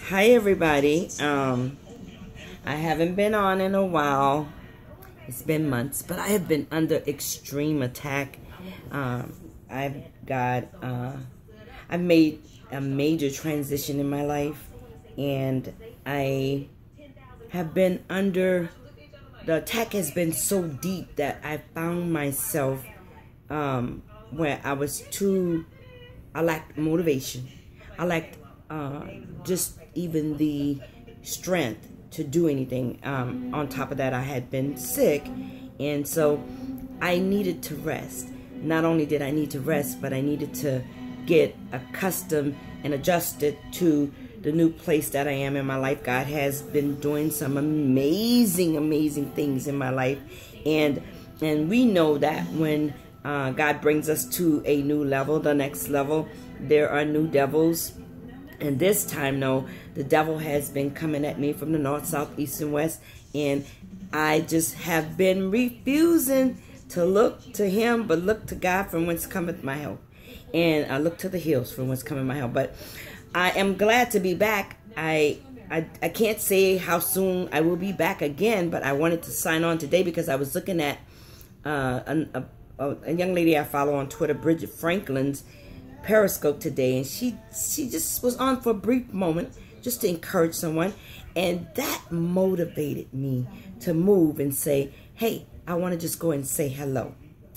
Hi everybody. I haven't been on in a while. It's been months, but I have been under extreme attack. I've made a major transition in my life, and I have been under, the attack has been so deep that I found myself where I lacked motivation. I lacked just even the strength to do anything. On top of that, I had been sick, and so I needed to rest. Not only did I need to rest, but I needed to get accustomed and adjusted to the new place that I am in my life. God has been doing some amazing things in my life, and we know that when God brings us to a new level, the next level, there are new devils. And this time, no, the devil has been coming at me from the north, south, east, and west. And I just have been refusing to look to him, but look to God from whence cometh my help. And I look to the hills from whence cometh my help. But I am glad to be back. I can't say how soon I will be back again, but I wanted to sign on today because I was looking at a young lady I follow on Twitter, Bridget Franklin's Periscope today, and she just was on for a brief moment just to encourage someone, and that motivated me to move and say, hey, I want to just go and say hello.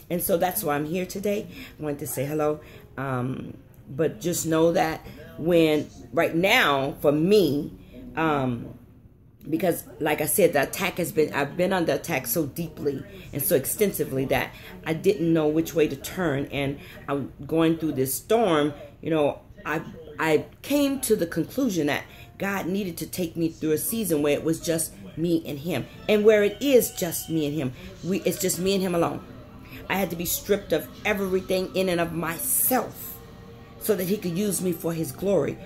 And so that's why I'm here today. I wanted to say hello, but just know that right now for me, because like I said, the attack I've been under attack so deeply and so extensively that I didn't know which way to turn. And I'm going through this storm. You know, I came to the conclusion that God needed to take me through a season where it was just me and him. And where it is just me and him, it's just me and him alone. I had to be stripped of everything in and of myself so that he could use me for his glory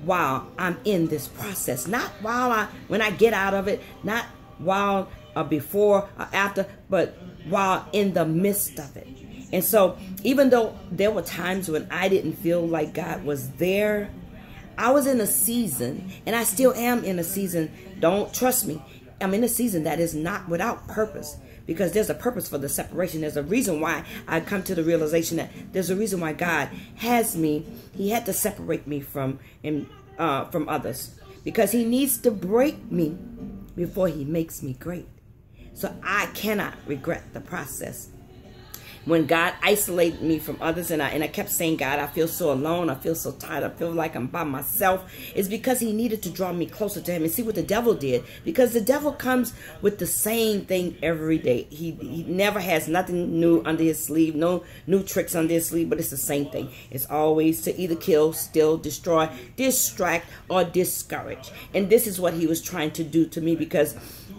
while I'm in this process. Not when I get out of it, not while before or after, but while in the midst of it. And so even though there were times when I didn't feel like God was there, I was in a season, and I still am in a season, don't trust me, I'm in a season that is not without purpose. Because there's a purpose for the separation. There's a reason why I come to the realization that there's a reason why God has me. He had to separate me from others, because he needs to break me before he makes me great. So I cannot regret the process. When God isolated me from others, and I kept saying, God, I feel so alone. I feel so tired. I feel like I'm by myself. It's because he needed to draw me closer to him. And see what the devil did. Because the devil comes with the same thing every day. He never has nothing new under his sleeve. No new tricks under his sleeve. But it's the same thing. It's always to either kill, steal, destroy, distract, or discourage. And this is what he was trying to do to me. Because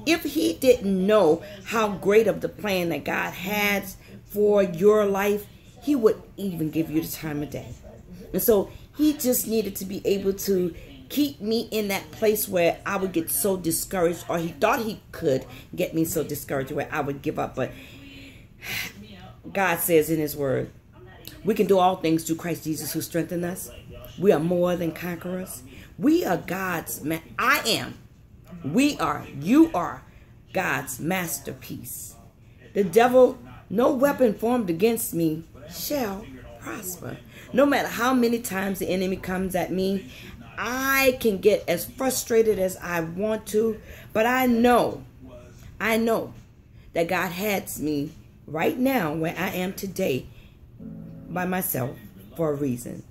if he didn't know how great of the plan that God has for your life, he would even give you the time of day. And so he just needed to be able to keep me in that place where I would get so discouraged, or he thought he could get me so discouraged where I would give up. But God says in his word, we can do all things through Christ Jesus who strengthens us. We are more than conquerors. We are you are God's masterpiece. The devil, no weapon formed against me shall prosper. No matter how many times the enemy comes at me, I can get as frustrated as I want to, but I know that God has me right now where I am today by myself for a reason.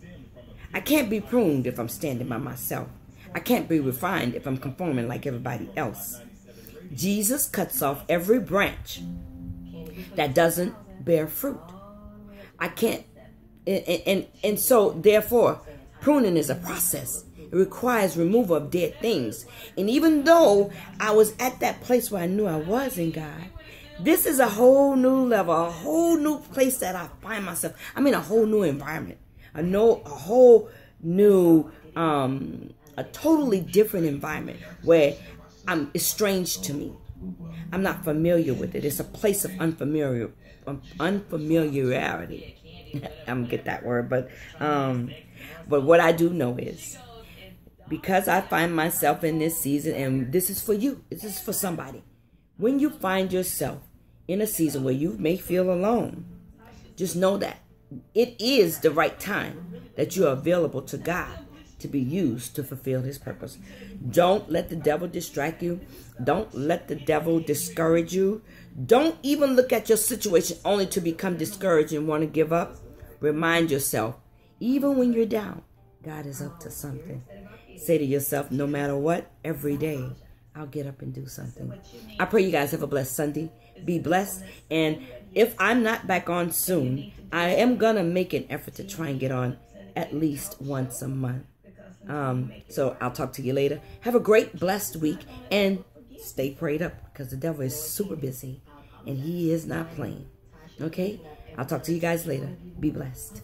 I can't be pruned if I'm standing by myself. I can't be refined if I'm conforming like everybody else. Jesus cuts off every branch that doesn't bear fruit. I can't, and so therefore, pruning is a process. It requires removal of dead things. And even though I was at that place where I knew I was in God, this is a whole new level, a whole new place that I find myself. I'm in a whole new environment, a totally different environment where it's strange to me. I'm not familiar with it. It's a place of unfamiliarity. I'm gonna get that word, but what I do know is because I find myself in this season, and this is for you. This is for somebody. When you find yourself in a season where you may feel alone, just know that it is the right time that you are available to God to be used to fulfill his purpose. Don't let the devil distract you. Don't let the devil discourage you. Don't even look at your situation only to become discouraged and want to give up. Remind yourself, even when you're down, God is up to something. Say to yourself, no matter what, every day, I'll get up and do something. I pray you guys have a blessed Sunday. Be blessed. And if I'm not back on soon, I am going to make an effort to try and get on at least once a month. So I'll talk to you later. Have a great, blessed week. And stay prayed up because the devil is super busy. And he is not playing. Okay? I'll talk to you guys later. Be blessed.